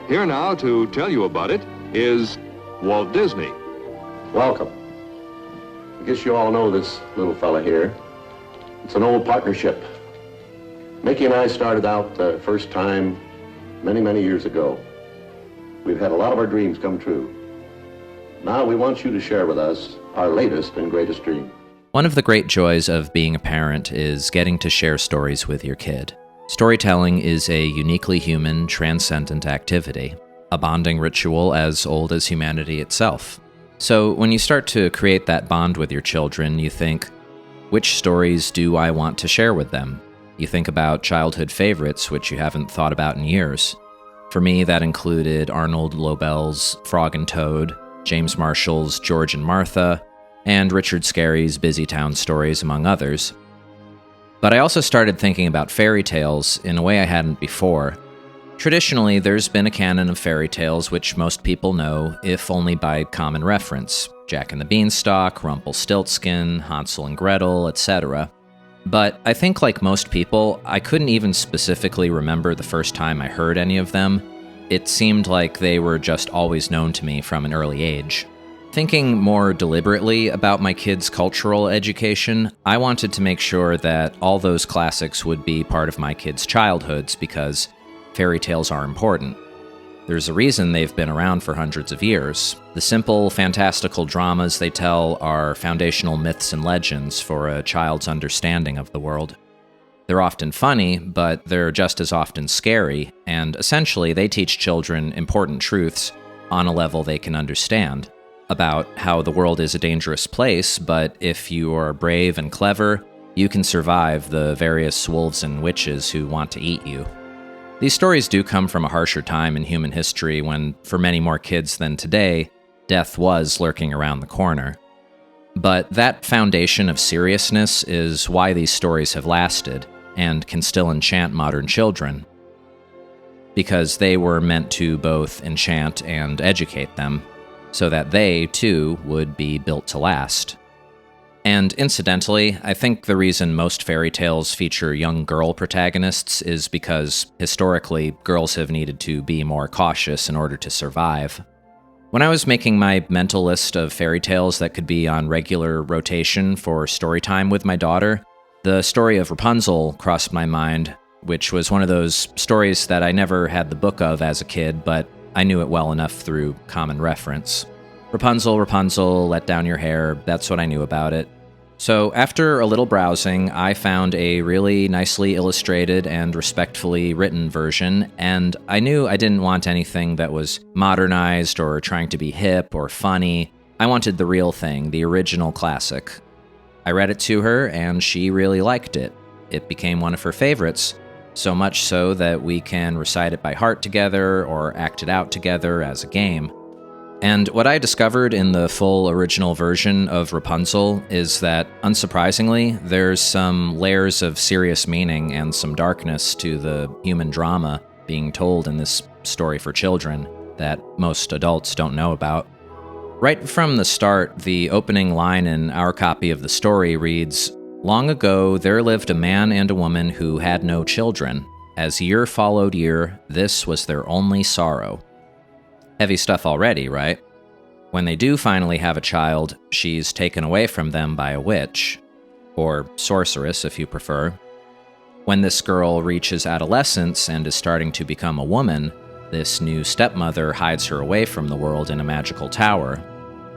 Here now to tell you about it is Walt Disney. Welcome. I guess you all know this little fella here. It's an old partnership. Mickey and I started out the first time many, many years ago. We've had a lot of our dreams come true. Now we want you to share with us our latest and greatest dream. One of the great joys of being a parent is getting to share stories with your kid. Storytelling is a uniquely human, transcendent activity, a bonding ritual as old as humanity itself. So when you start to create that bond with your children, you think, which stories do I want to share with them? You think about childhood favorites, which you haven't thought about in years. For me, that included Arnold Lobel's Frog and Toad, James Marshall's George and Martha, and Richard Scarry's Busy Town Stories, among others. But I also started thinking about fairy tales in a way I hadn't before. Traditionally, there's been a canon of fairy tales which most people know, if only by common reference. Jack and the Beanstalk, Rumpelstiltskin, Hansel and Gretel, etc. But I think like most people, I couldn't even specifically remember the first time I heard any of them. It seemed like they were just always known to me from an early age. Thinking more deliberately about my kids' cultural education, I wanted to make sure that all those classics would be part of my kids' childhoods because fairy tales are important. There's a reason they've been around for hundreds of years. The simple, fantastical dramas they tell are foundational myths and legends for a child's understanding of the world. They're often funny, but they're just as often scary, and essentially they teach children important truths on a level they can understand. About how the world is a dangerous place, but if you are brave and clever, you can survive the various wolves and witches who want to eat you. These stories do come from a harsher time in human history when, for many more kids than today, death was lurking around the corner. But that foundation of seriousness is why these stories have lasted and can still enchant modern children. Because they were meant to both enchant and educate them, so that they, too, would be built to last. And incidentally, I think the reason most fairy tales feature young girl protagonists is because, historically, girls have needed to be more cautious in order to survive. When I was making my mental list of fairy tales that could be on regular rotation for story time with my daughter, the story of Rapunzel crossed my mind, which was one of those stories that I never had the book of as a kid, but I knew it well enough through common reference. Rapunzel, Rapunzel, let down your hair, that's what I knew about it. So after a little browsing, I found a really nicely illustrated and respectfully written version, and I knew I didn't want anything that was modernized or trying to be hip or funny. I wanted the real thing, the original classic. I read it to her, and she really liked it. It became one of her favorites. So much so that we can recite it by heart together or act it out together as a game. And what I discovered in the full original version of Rapunzel is that, unsurprisingly, there's some layers of serious meaning and some darkness to the human drama being told in this story for children that most adults don't know about. Right from the start, the opening line in our copy of the story reads, "Long ago, there lived a man and a woman who had no children. As year followed year, this was their only sorrow." Heavy stuff already, right? When they do finally have a child, she's taken away from them by a witch, or sorceress if you prefer. When this girl reaches adolescence and is starting to become a woman, this new stepmother hides her away from the world in a magical tower.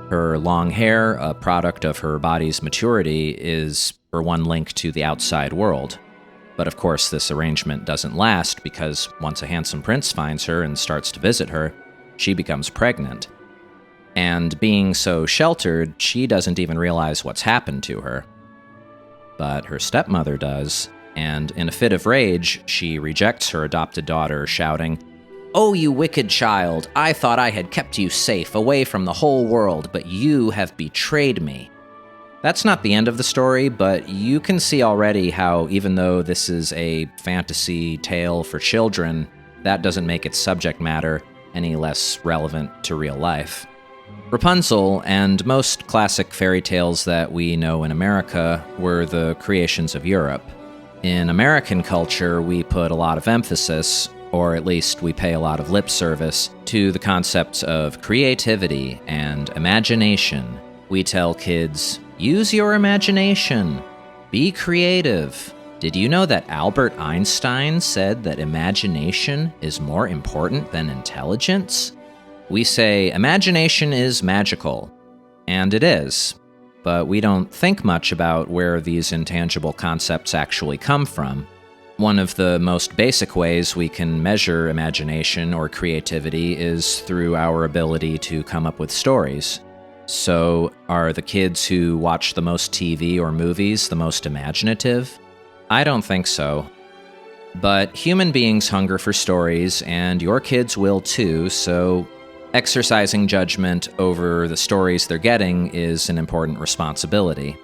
Her long hair, a product of her body's maturity, is her one link to the outside world. But of course, this arrangement doesn't last because once a handsome prince finds her and starts to visit her, she becomes pregnant. And being so sheltered, she doesn't even realize what's happened to her. But her stepmother does, and in a fit of rage, she rejects her adopted daughter, shouting, "Oh, you wicked child! I thought I had kept you safe, away from the whole world, but you have betrayed me." That's not the end of the story, but you can see already how, even though this is a fantasy tale for children, that doesn't make its subject matter any less relevant to real life. Rapunzel, and most classic fairy tales that we know in America, were the creations of Europe. In American culture, we put a lot of emphasis, or at least we pay a lot of lip service, to the concepts of creativity and imagination. We tell kids, use your imagination, be creative. Did you know that Albert Einstein said that imagination is more important than intelligence? We say imagination is magical, and it is, but we don't think much about where these intangible concepts actually come from. One of the most basic ways we can measure imagination or creativity is through our ability to come up with stories. So, are the kids who watch the most TV or movies the most imaginative? I don't think so. But human beings hunger for stories, and your kids will too, so exercising judgment over the stories they're getting is an important responsibility.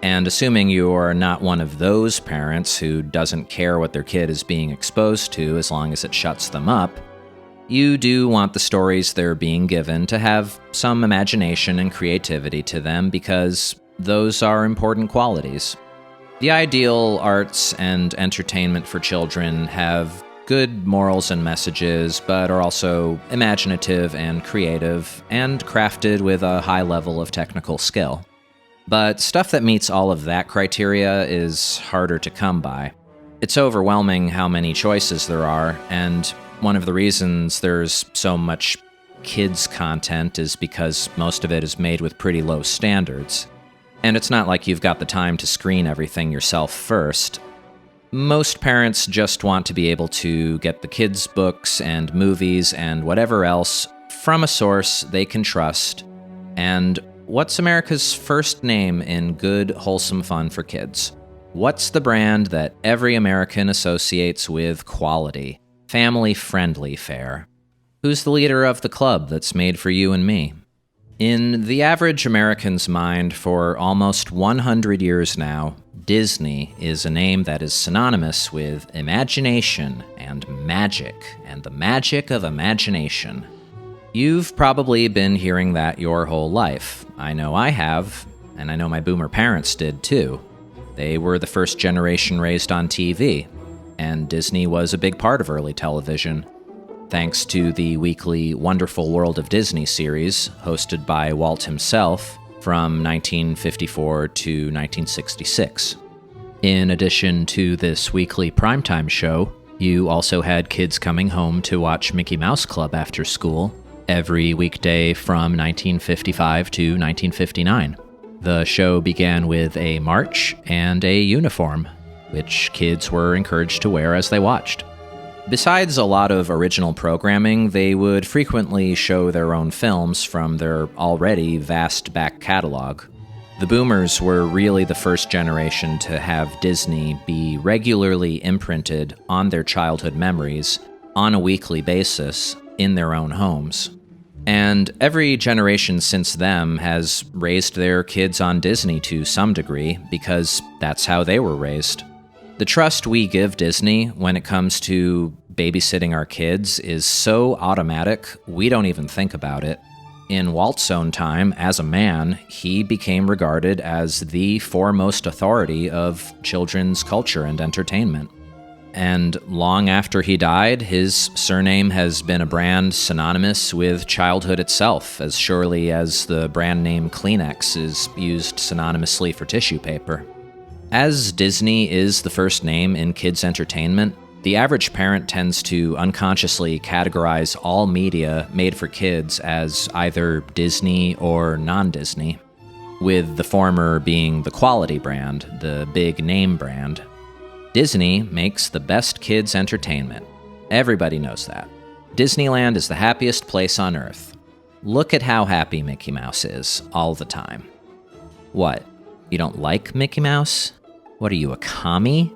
And assuming you are not one of those parents who doesn't care what their kid is being exposed to as long as it shuts them up, you do want the stories they're being given to have some imagination and creativity to them because those are important qualities. The ideal arts and entertainment for children have good morals and messages, but are also imaginative and creative, and crafted with a high level of technical skill. But stuff that meets all of that criteria is harder to come by. It's overwhelming how many choices there are, and one of the reasons there's so much kids' content is because most of it is made with pretty low standards. And it's not like you've got the time to screen everything yourself first. Most parents just want to be able to get the kids' books and movies and whatever else from a source they can trust. And what's America's first name in good, wholesome fun for kids? What's the brand that every American associates with quality, family-friendly fare? Who's the leader of the club that's made for you and me? In the average American's mind for almost 100 years now, Disney is a name that is synonymous with imagination and the magic of imagination. You've probably been hearing that your whole life. I know I have, and I know my boomer parents did too. They were the first generation raised on TV, and Disney was a big part of early television, thanks to the weekly Wonderful World of Disney series, hosted by Walt himself, from 1954 to 1966. In addition to this weekly primetime show, you also had kids coming home to watch Mickey Mouse Club after school, every weekday from 1955 to 1959. The show began with a march and a uniform, which kids were encouraged to wear as they watched. Besides a lot of original programming, they would frequently show their own films from their already vast back catalog. The boomers were really the first generation to have Disney be regularly imprinted on their childhood memories on a weekly basis in their own homes. And every generation since them has raised their kids on Disney to some degree because that's how they were raised. The trust we give Disney when it comes to babysitting our kids is so automatic, we don't even think about it. In Walt's own time, as a man, he became regarded as the foremost authority of children's culture and entertainment. And long after he died, his surname has been a brand synonymous with childhood itself, as surely as the brand name Kleenex is used synonymously for tissue paper. As Disney is the first name in kids' entertainment, the average parent tends to unconsciously categorize all media made for kids as either Disney or non-Disney, with the former being the quality brand, the big name brand. Disney makes the best kids' entertainment. Everybody knows that. Disneyland is the happiest place on Earth. Look at how happy Mickey Mouse is all the time. What? You don't like Mickey Mouse? What are you, a commie?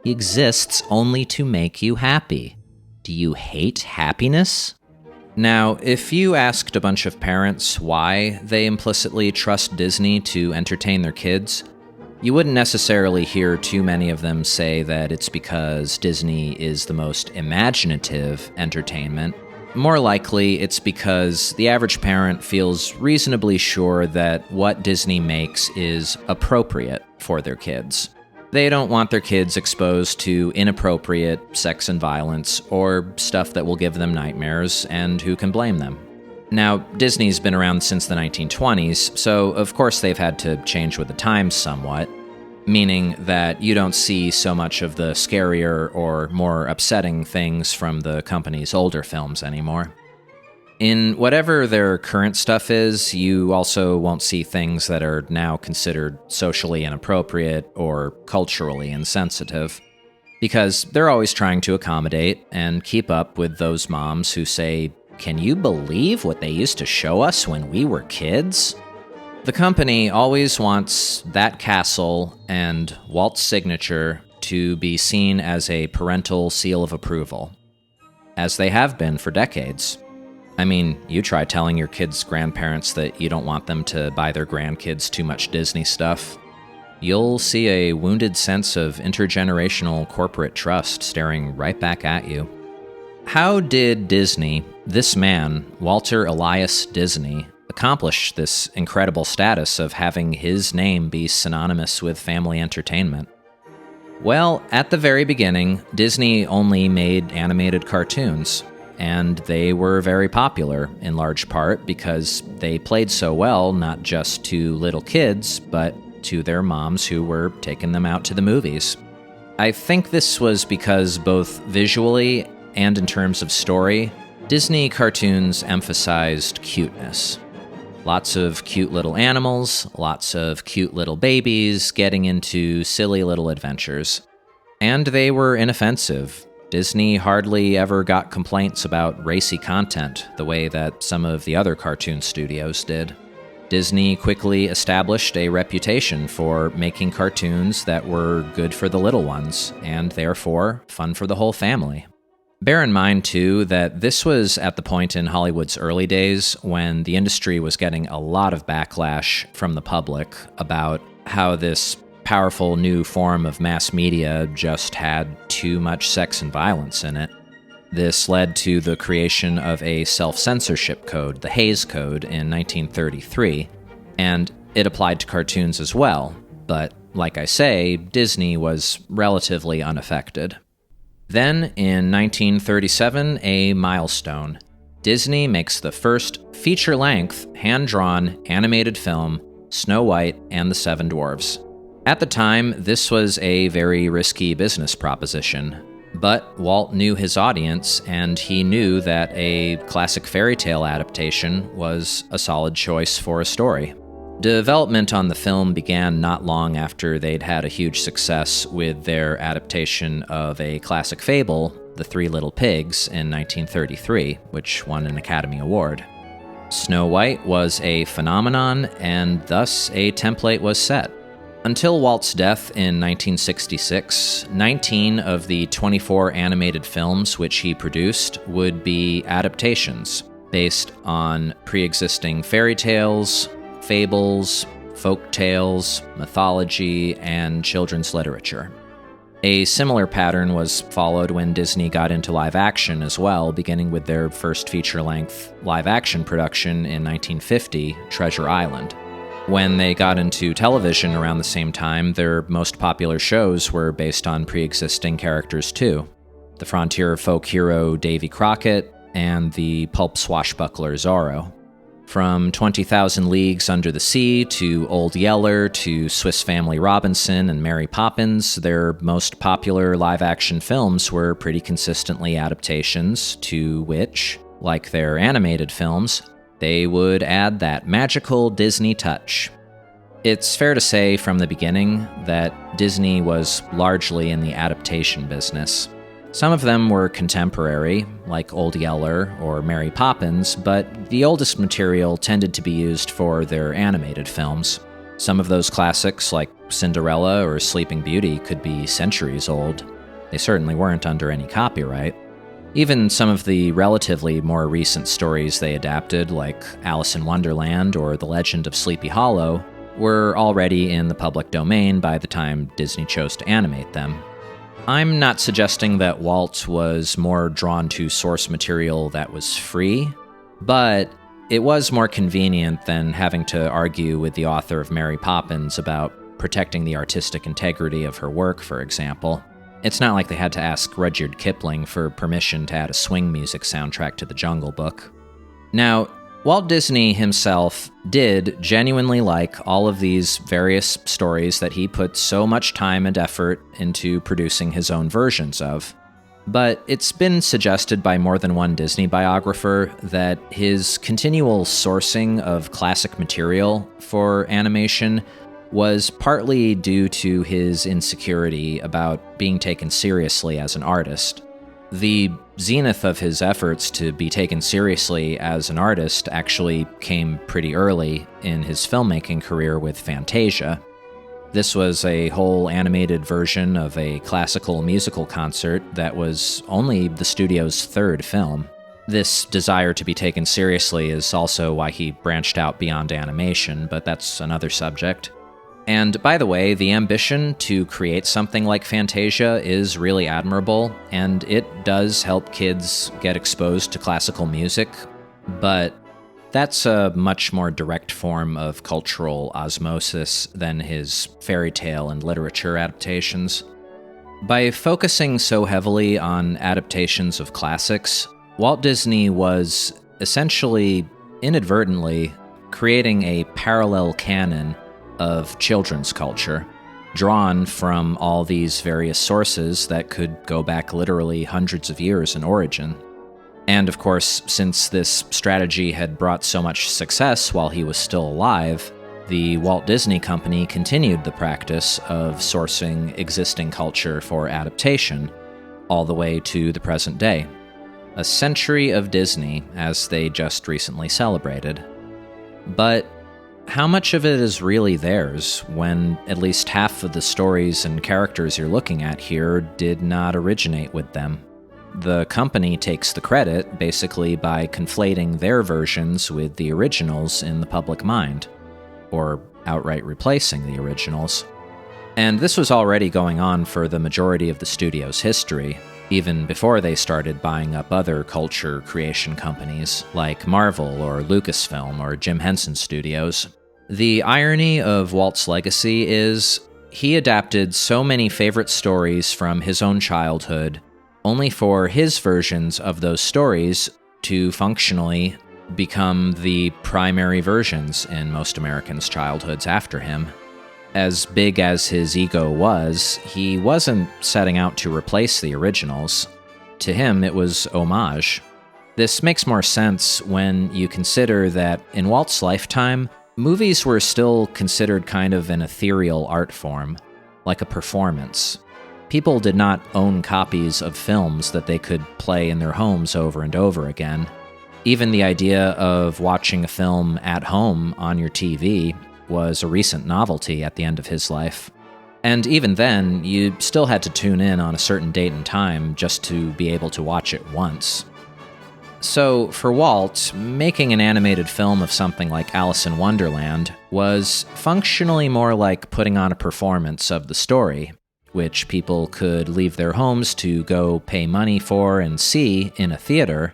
He exists only to make you happy. Do you hate happiness? Now, if you asked a bunch of parents why they implicitly trust Disney to entertain their kids, you wouldn't necessarily hear too many of them say that it's because Disney is the most imaginative entertainment. More likely, it's because the average parent feels reasonably sure that what Disney makes is appropriate for their kids. They don't want their kids exposed to inappropriate sex and violence or stuff that will give them nightmares, and who can blame them? Now, Disney's been around since the 1920s, so of course they've had to change with the times somewhat, meaning that you don't see so much of the scarier or more upsetting things from the company's older films anymore. In whatever their current stuff is, you also won't see things that are now considered socially inappropriate or culturally insensitive, because they're always trying to accommodate and keep up with those moms who say, "Can you believe what they used to show us when we were kids?" The company always wants that castle and Walt's signature to be seen as a parental seal of approval, as they have been for decades. I mean, you try telling your kids' grandparents that you don't want them to buy their grandkids too much Disney stuff. You'll see a wounded sense of intergenerational corporate trust staring right back at you. How did Disney, this man, Walter Elias Disney, accomplish this incredible status of having his name be synonymous with family entertainment? Well, at the very beginning, Disney only made animated cartoons, and they were very popular, in large part because they played so well not just to little kids, but to their moms who were taking them out to the movies. I think this was because both visually and in terms of story, Disney cartoons emphasized cuteness. Lots of cute little animals, lots of cute little babies getting into silly little adventures. And they were inoffensive. Disney hardly ever got complaints about racy content the way that some of the other cartoon studios did. Disney quickly established a reputation for making cartoons that were good for the little ones, and therefore fun for the whole family. Bear in mind, too, that this was at the point in Hollywood's early days when the industry was getting a lot of backlash from the public about how this powerful new form of mass media just had too much sex and violence in it. This led to the creation of a self-censorship code, the Hays Code, in 1933, and it applied to cartoons as well, but like I say, Disney was relatively unaffected. Then, in 1937, a milestone. Disney makes the first feature-length, hand-drawn, animated film, Snow White and the Seven Dwarfs. At the time, this was a very risky business proposition, but Walt knew his audience, and he knew that a classic fairy tale adaptation was a solid choice for a story. Development on the film began not long after they'd had a huge success with their adaptation of a classic fable, The Three Little Pigs, in 1933, which won an Academy Award. Snow White was a phenomenon, and thus a template was set. Until Walt's death in 1966, 19 of the 24 animated films which he produced would be adaptations, based on pre-existing fairy tales, fables, folk tales, mythology, and children's literature. A similar pattern was followed when Disney got into live action as well, beginning with their first feature-length live-action production in 1950, Treasure Island. When they got into television around the same time, their most popular shows were based on pre-existing characters too. The frontier folk hero Davy Crockett and the pulp swashbuckler Zorro. From 20,000 Leagues Under the Sea to Old Yeller to Swiss Family Robinson and Mary Poppins, their most popular live-action films were pretty consistently adaptations to which, like their animated films, they would add that magical Disney touch. It's fair to say from the beginning that Disney was largely in the adaptation business. Some of them were contemporary, like Old Yeller or Mary Poppins, but the oldest material tended to be used for their animated films. Some of those classics, like Cinderella or Sleeping Beauty, could be centuries old. They certainly weren't under any copyright. Even some of the relatively more recent stories they adapted, like Alice in Wonderland or The Legend of Sleepy Hollow, were already in the public domain by the time Disney chose to animate them. I'm not suggesting that Walt was more drawn to source material that was free, but it was more convenient than having to argue with the author of Mary Poppins about protecting the artistic integrity of her work, for example. It's not like they had to ask Rudyard Kipling for permission to add a swing music soundtrack to the Jungle Book. Now, Walt Disney himself did genuinely like all of these various stories that he put so much time and effort into producing his own versions of. But it's been suggested by more than one Disney biographer that his continual sourcing of classic material for animation was partly due to his insecurity about being taken seriously as an artist. The zenith of his efforts to be taken seriously as an artist actually came pretty early in his filmmaking career with Fantasia. This was a whole animated version of a classical musical concert that was only the studio's third film. This desire to be taken seriously is also why he branched out beyond animation, but that's another subject. And by the way, the ambition to create something like Fantasia is really admirable, and it does help kids get exposed to classical music, but that's a much more direct form of cultural osmosis than his fairy tale and literature adaptations. By focusing so heavily on adaptations of classics, Walt Disney was essentially, inadvertently, creating a parallel canon of children's culture, drawn from all these various sources that could go back literally hundreds of years in origin. And of course, since this strategy had brought so much success while he was still alive, the Walt Disney Company continued the practice of sourcing existing culture for adaptation, all the way to the present day. A century of Disney, as they just recently celebrated. But how much of it is really theirs when at least half of the stories and characters you're looking at here did not originate with them? The company takes the credit, basically, by conflating their versions with the originals in the public mind, or outright replacing the originals. And this was already going on for the majority of the studio's history, even before they started buying up other culture creation companies like Marvel or Lucasfilm or Jim Henson Studios. The irony of Walt's legacy is he adapted so many favorite stories from his own childhood only for his versions of those stories to functionally become the primary versions in most Americans' childhoods after him. As big as his ego was, he wasn't setting out to replace the originals. To him, it was homage. This makes more sense when you consider that in Walt's lifetime, movies were still considered kind of an ethereal art form, like a performance. People did not own copies of films that they could play in their homes over and over again. Even the idea of watching a film at home on your TV was a recent novelty at the end of his life. And even then, you still had to tune in on a certain date and time just to be able to watch it once. So, for Walt, making an animated film of something like Alice in Wonderland was functionally more like putting on a performance of the story, which people could leave their homes to go pay money for and see in a theater,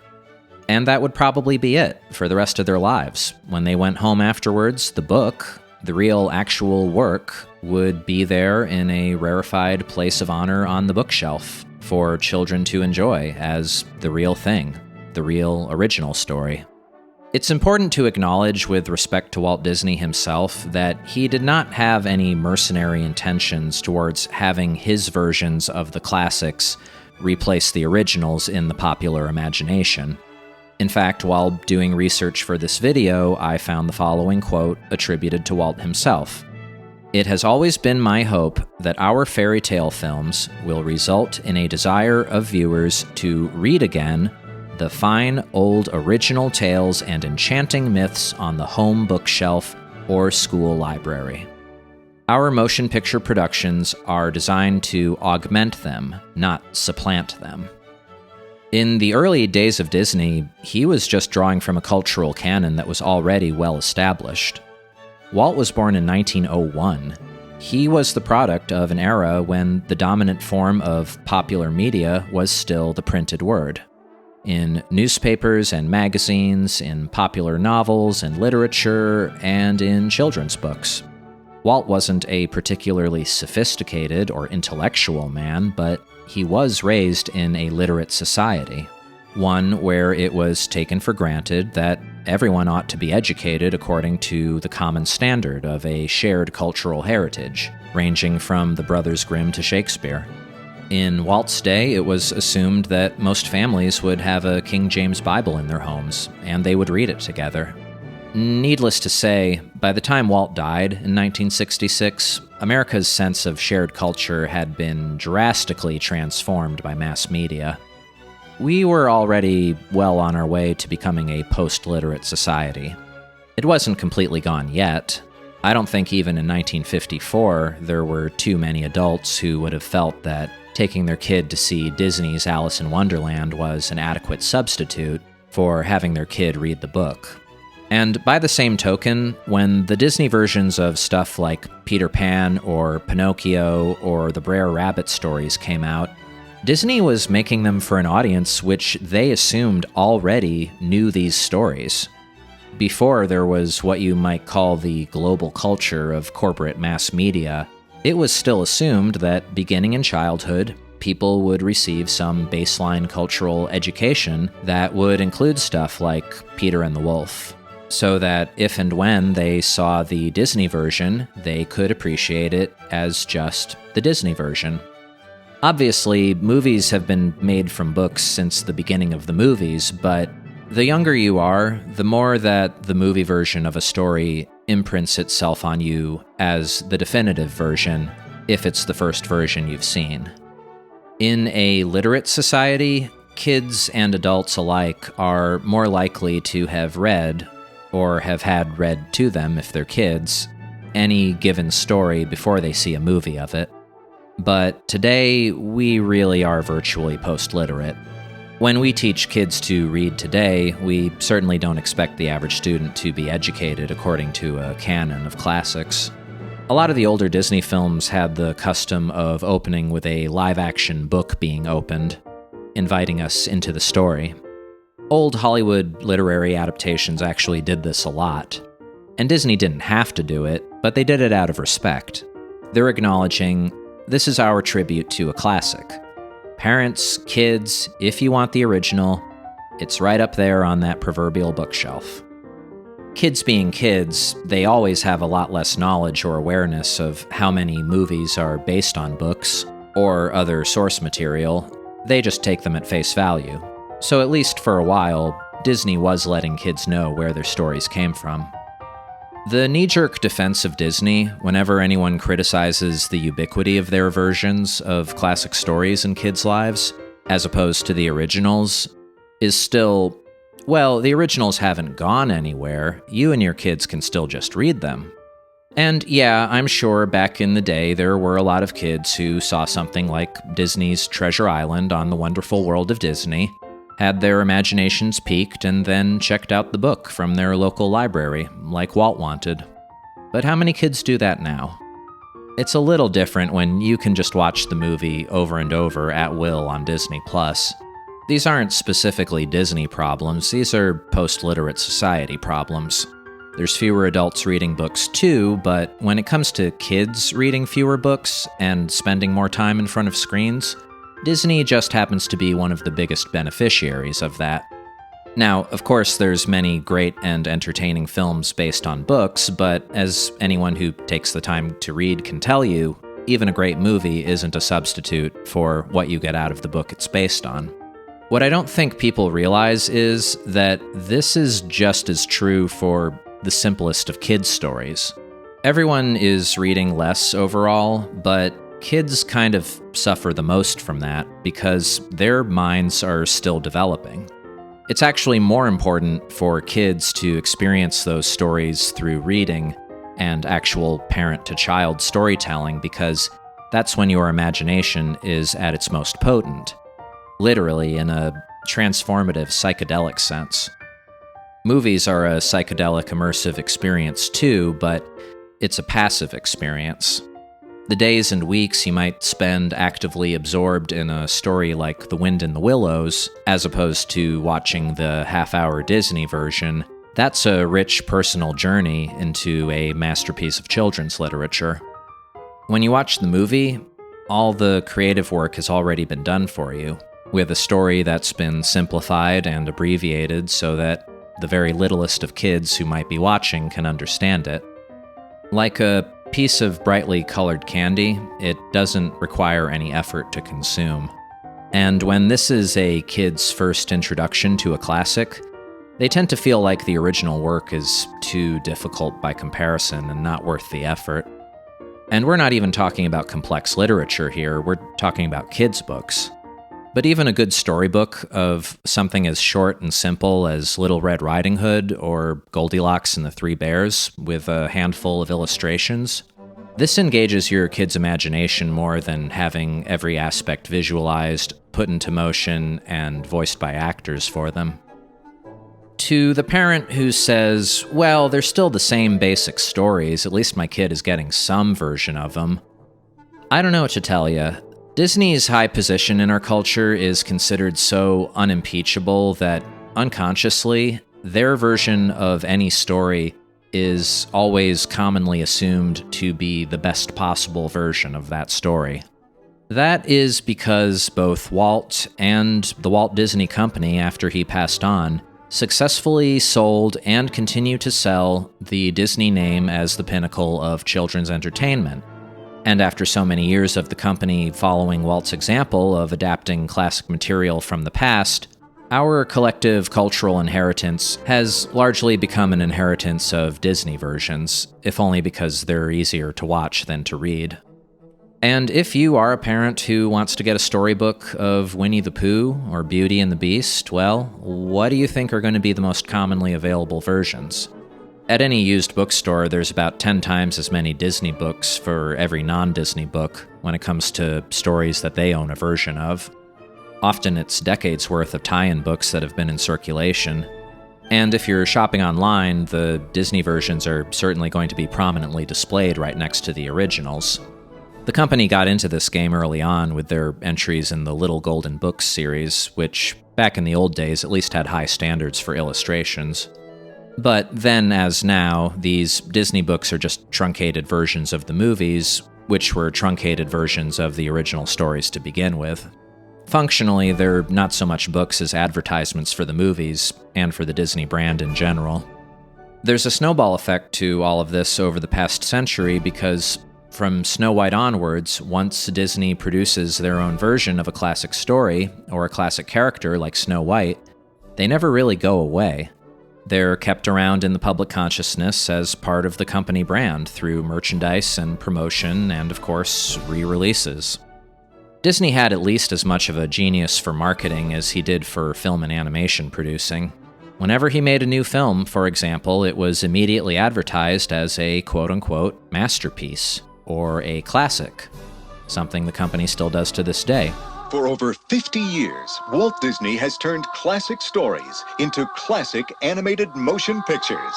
and that would probably be it for the rest of their lives. When they went home afterwards, the book, the real actual work, would be there in a rarefied place of honor on the bookshelf for children to enjoy as the real thing, the real original story. It's important to acknowledge with respect to Walt Disney himself that he did not have any mercenary intentions towards having his versions of the classics replace the originals in the popular imagination. In fact, while doing research for this video, I found the following quote attributed to Walt himself. "It has always been my hope that our fairy tale films will result in a desire of viewers to read again the fine old original tales and enchanting myths on the home bookshelf or school library. Our motion picture productions are designed to augment them, not supplant them." In the early days of Disney, he was just drawing from a cultural canon that was already well established. Walt was born in 1901. He was the product of an era when the dominant form of popular media was still the printed word. In newspapers and magazines, in popular novels and literature, and in children's books. Walt wasn't a particularly sophisticated or intellectual man, but he was raised in a literate society, one where it was taken for granted that everyone ought to be educated according to the common standard of a shared cultural heritage, ranging from the Brothers Grimm to Shakespeare. In Walt's day, it was assumed that most families would have a King James Bible in their homes, and they would read it together. Needless to say, by the time Walt died in 1966, America's sense of shared culture had been drastically transformed by mass media. We were already well on our way to becoming a post-literate society. It wasn't completely gone yet. I don't think even in 1954 there were too many adults who would have felt that taking their kid to see Disney's Alice in Wonderland was an adequate substitute for having their kid read the book. And by the same token, when the Disney versions of stuff like Peter Pan or Pinocchio or the Brer Rabbit stories came out, Disney was making them for an audience which they assumed already knew these stories. Before there was what you might call the global culture of corporate mass media, it was still assumed that beginning in childhood, people would receive some baseline cultural education that would include stuff like Peter and the Wolf, so that if and when they saw the Disney version, they could appreciate it as just the Disney version. Obviously, movies have been made from books since the beginning of the movies, but the younger you are, the more that the movie version of a story imprints itself on you as the definitive version, if it's the first version you've seen. In a literate society, kids and adults alike are more likely to have read, or have had read to them if they're kids, any given story before they see a movie of it. But today, we really are virtually post-literate. When we teach kids to read today, we certainly don't expect the average student to be educated according to a canon of classics. A lot of the older Disney films had the custom of opening with a live-action book being opened, inviting us into the story. Old Hollywood literary adaptations actually did this a lot, and Disney didn't have to do it, but they did it out of respect. They're acknowledging, this is our tribute to a classic. Parents, kids, if you want the original, it's right up there on that proverbial bookshelf. Kids being kids, they always have a lot less knowledge or awareness of how many movies are based on books or other source material. They just take them at face value. So at least for a while, Disney was letting kids know where their stories came from. The knee-jerk defense of Disney, whenever anyone criticizes the ubiquity of their versions of classic stories in kids' lives, as opposed to the originals, is still, well, the originals haven't gone anywhere, you and your kids can still just read them. And yeah, I'm sure back in the day there were a lot of kids who saw something like Disney's Treasure Island on the Wonderful World of Disney, had their imaginations piqued, and then checked out the book from their local library, like Walt wanted. But how many kids do that now? It's a little different when you can just watch the movie over and over at will on Disney+. These aren't specifically Disney problems, these are post-literate society problems. There's fewer adults reading books too, but when it comes to kids reading fewer books and spending more time in front of screens, Disney just happens to be one of the biggest beneficiaries of that. Now, of course, there's many great and entertaining films based on books, but as anyone who takes the time to read can tell you, even a great movie isn't a substitute for what you get out of the book it's based on. What I don't think people realize is that this is just as true for the simplest of kids' stories. Everyone is reading less overall, but kids kind of suffer the most from that because their minds are still developing. It's actually more important for kids to experience those stories through reading and actual parent-to-child storytelling because that's when your imagination is at its most potent, literally in a transformative psychedelic sense. Movies are a psychedelic immersive experience too, but it's a passive experience. The days and weeks you might spend actively absorbed in a story like The Wind in the Willows, as opposed to watching the half-hour Disney version, That's a rich personal journey into a masterpiece of children's literature. When you watch the movie, all the creative work has already been done for you, with a story that's been simplified and abbreviated so that the very littlest of kids who might be watching can understand it. Like a piece of brightly colored candy, it doesn't require any effort to consume. And when this is a kid's first introduction to a classic, they tend to feel like the original work is too difficult by comparison and not worth the effort. And we're not even talking about complex literature here, we're talking about kids' books. But even a good storybook of something as short and simple as Little Red Riding Hood or Goldilocks and the Three Bears with a handful of illustrations, this engages your kid's imagination more than having every aspect visualized, put into motion, and voiced by actors for them. To the parent who says, well, they're still the same basic stories, at least my kid is getting some version of them, I don't know what to tell you. Disney's high position in our culture is considered so unimpeachable that, unconsciously, their version of any story is always commonly assumed to be the best possible version of that story. That is because both Walt and the Walt Disney Company, after he passed on, successfully sold and continue to sell the Disney name as the pinnacle of children's entertainment. And after so many years of the company following Walt's example of adapting classic material from the past, our collective cultural inheritance has largely become an inheritance of Disney versions, if only because they're easier to watch than to read. And if you are a parent who wants to get a storybook of Winnie the Pooh or Beauty and the Beast, well, what do you think are going to be the most commonly available versions? At any used bookstore, there's about 10 times as many Disney books for every non-Disney book when it comes to stories that they own a version of. Often it's decades worth of tie-in books that have been in circulation. And if you're shopping online, the Disney versions are certainly going to be prominently displayed right next to the originals. The company got into this game early on with their entries in the Little Golden Books series, which, back in the old days, at least had high standards for illustrations. But then, as now, these Disney books are just truncated versions of the movies, which were truncated versions of the original stories to begin with. Functionally, they're not so much books as advertisements for the movies, and for the Disney brand in general. There's a snowball effect to all of this over the past century because from Snow White onwards, once Disney produces their own version of a classic story, or a classic character like Snow White, they never really go away. They're kept around in the public consciousness as part of the company brand through merchandise and promotion and, of course, re-releases. Disney had at least as much of a genius for marketing as he did for film and animation producing. Whenever he made a new film, for example, it was immediately advertised as a quote-unquote masterpiece, or a classic, something the company still does to this day. For over 50 years, Walt Disney has turned classic stories into classic animated motion pictures.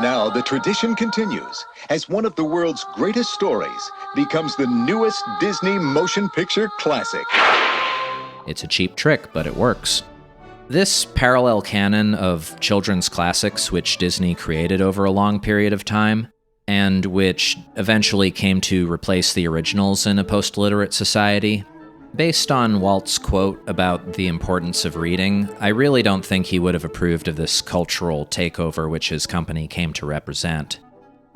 Now the tradition continues as one of the world's greatest stories becomes the newest Disney motion picture classic. It's a cheap trick, but it works. This parallel canon of children's classics, which Disney created over a long period of time, and which eventually came to replace the originals in a post-literate society, based on Walt's quote about the importance of reading, I really don't think he would have approved of this cultural takeover which his company came to represent.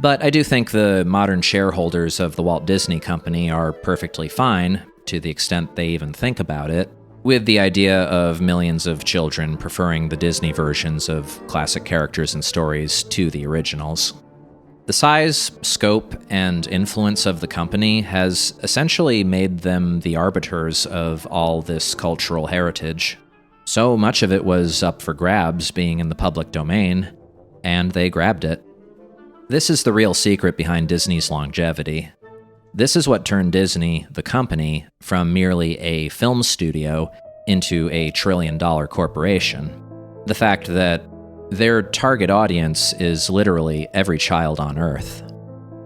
But I do think the modern shareholders of the Walt Disney Company are perfectly fine, to the extent they even think about it, with the idea of millions of children preferring the Disney versions of classic characters and stories to the originals. The size, scope, and influence of the company has essentially made them the arbiters of all this cultural heritage. So much of it was up for grabs being in the public domain, and they grabbed it. This is the real secret behind Disney's longevity. This is what turned Disney, the company, from merely a film studio into a trillion-dollar corporation. The fact that their target audience is literally every child on Earth.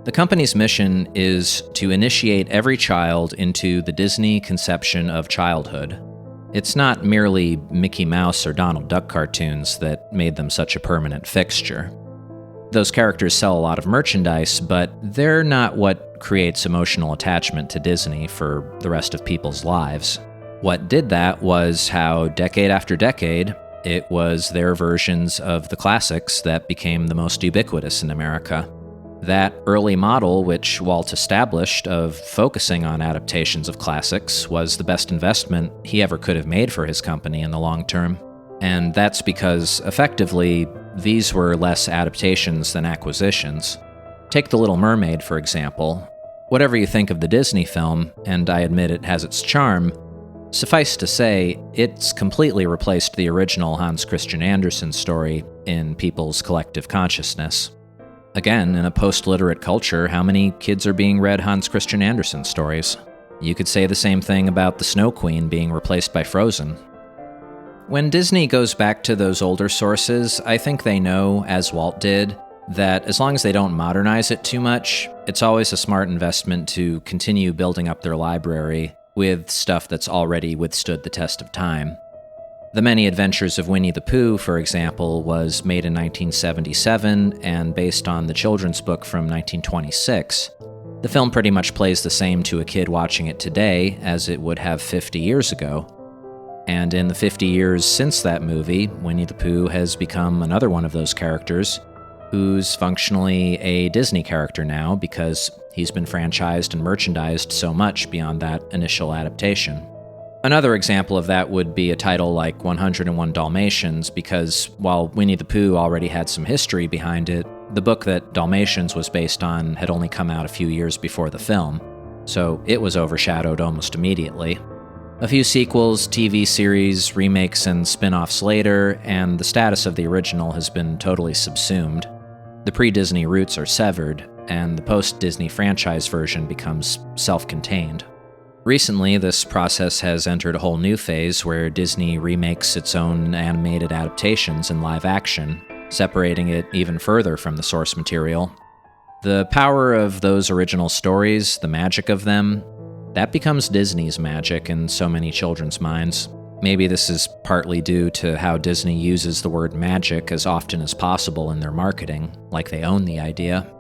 The company's mission is to initiate every child into the Disney conception of childhood. It's not merely Mickey Mouse or Donald Duck cartoons that made them such a permanent fixture. Those characters sell a lot of merchandise, but they're not what creates emotional attachment to Disney for the rest of people's lives. What did that was how, decade after decade, it was their versions of the classics that became the most ubiquitous in America. That early model, which Walt established of focusing on adaptations of classics, was the best investment he ever could have made for his company in the long term. And that's because, effectively, these were less adaptations than acquisitions. Take The Little Mermaid, for example. Whatever you think of the Disney film, and I admit it has its charm, suffice to say, it's completely replaced the original Hans Christian Andersen story in people's collective consciousness. Again, in a post-literate culture, how many kids are being read Hans Christian Andersen stories? You could say the same thing about The Snow Queen being replaced by Frozen. When Disney goes back to those older sources, I think they know, as Walt did, that as long as they don't modernize it too much, it's always a smart investment to continue building up their library with stuff that's already withstood the test of time. The Many Adventures of Winnie the Pooh, for example, was made in 1977 and based on the children's book from 1926. The film pretty much plays the same to a kid watching it today as it would have 50 years ago. And in the 50 years since that movie, Winnie the Pooh has become another one of those characters who's functionally a Disney character now because he's been franchised and merchandised so much beyond that initial adaptation. Another example of that would be a title like 101 Dalmatians, because while Winnie the Pooh already had some history behind it, the book that Dalmatians was based on had only come out a few years before the film, so it was overshadowed almost immediately. A few sequels, TV series, remakes, and spin-offs later, and the status of the original has been totally subsumed. The pre-Disney roots are severed, and the post-Disney franchise version becomes self-contained. Recently, this process has entered a whole new phase where Disney remakes its own animated adaptations in live action, separating it even further from the source material. The power of those original stories, the magic of them, that becomes Disney's magic in so many children's minds. Maybe this is partly due to how Disney uses the word magic as often as possible in their marketing, like they own the idea.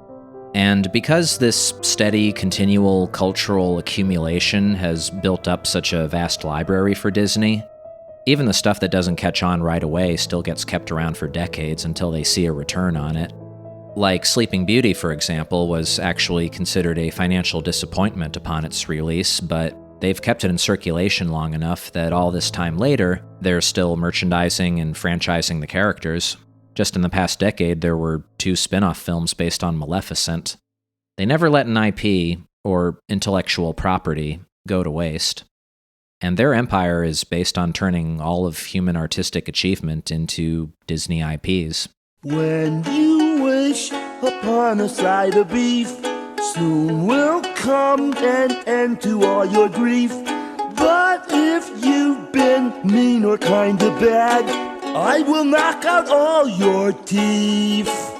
And because this steady, continual cultural accumulation has built up such a vast library for Disney, even the stuff that doesn't catch on right away still gets kept around for decades until they see a return on it. Like Sleeping Beauty, for example, was actually considered a financial disappointment upon its release, but they've kept it in circulation long enough that all this time later, they're still merchandising and franchising the characters. Just in the past decade, there were 2 spin-off films based on Maleficent. They never let an IP, or intellectual property, go to waste. And their empire is based on turning all of human artistic achievement into Disney IPs. When you wish upon a side of beef, soon will come an end to all your grief. But if you've been mean or kinda bad, I will knock out all your teeth.